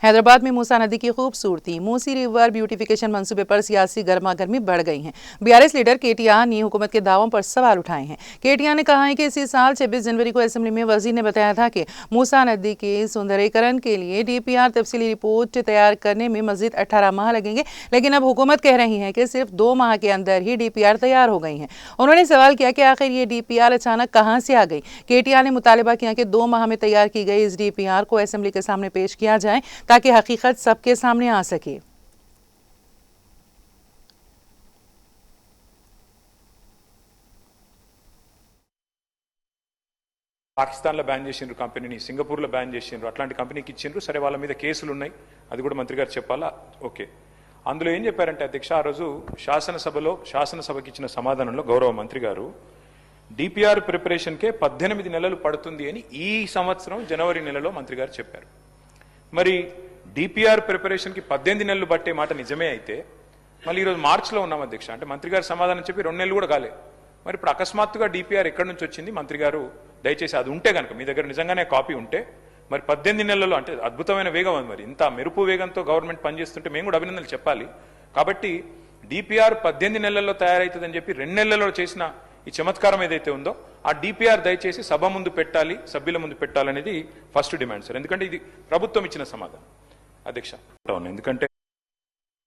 हैदराबाद में मूसा नदी की खूबसूरती, मूसी रिवर ब्यूटिफिकेशन मंसूबे पर सियासी गर्मा गर्मी बढ़ गई है। बीआरएस लीडर केटीआर ने हुकूमत के दावों पर सवाल उठाए हैं। केटीआर ने कहा है कि इसी साल 26 जनवरी को असेंबली में वजीर ने बताया था कि मूसा नदी के सुंदरीकरण के लिए डीपीआर तफसीली रिपोर्ट तैयार करने में मजीद 18 माह लगेंगे, लेकिन अब हुकूमत कह रही है कि सिर्फ 2 माह के अंदर ही डीपीआर तैयार हो गई है। उन्होंने सवाल किया कि आखिर ये डीपीआर अचानक कहां से आ गई। केटीआर ने मुतालबा किया कि 2 माह में तैयार की गई इस डीपीआर को असेंबली के सामने पेश किया जाए ताकि हकीकत सबके सामने आ सके। పాకిస్తాన్లో బ్యాన్ చేసిండ్రు కంపెనీని, సింగపూర్లో బ్యాన్ చేసిండ్రు, అట్లాంటి కంపెనీకి ఇచ్చిండ్రు. సరే, వాళ్ళ మీద కేసులు ఉన్నాయి, అది కూడా మంత్రి గారు చెప్పాలా. ఓకే, అందులో ఏం చెప్పారంటే అధ్యక్ష, ఆ రోజు శాసనసభకి ఇచ్చిన సమాధానంలో గౌరవ మంత్రి గారు డిపిఆర్ ప్రిపరేషన్కే 18 నెలలు పడుతుంది అని ఈ సంవత్సరం జనవరి నెలలో మంత్రి గారు చెప్పారు. మరి డిపిఆర్ ప్రిపరేషన్కి 18 నెలలు పట్టే మాట నిజమే అయితే మళ్ళీ ఈరోజు మార్చిలో ఉన్నాం అధ్యక్ష. అంటే మంత్రి గారు సమాధానం చెప్పి 2 నెలలు కూడా కాలే. మరి ఇప్పుడు అకస్మాత్తుగా డిపిఆర్ ఎక్కడి నుంచి వచ్చింది? మంత్రి గారు దయచేసి అది ఉంటే కనుక మీ దగ్గర నిజంగానే కాపీ ఉంటే మరి 18 నెలల్లో అంటే అద్భుతమైన వేగం అది. మరి ఇంత మెరుపు వేగంతో గవర్నమెంట్ పనిచేస్తుంటే మేము కూడా అభినందనలు చెప్పాలి. కాబట్టి డిపిఆర్ 18 నెలల్లో తయారవుతుందని చెప్పి 2 నెలల్లో చేసిన ఈ చమత్కారం ఏదైతే ఉందో ఆ డిపిఆర్ దయచేసి సభ ముందు పెట్టాలి, సభ్యుల ముందు పెట్టాలనేది ఫస్ట్ డిమాండ్ సార్. ఎందుకంటే ఇది ప్రభుత్వం ఇచ్చిన సమాధానం అధ్యక్ష. ఎందుకంటే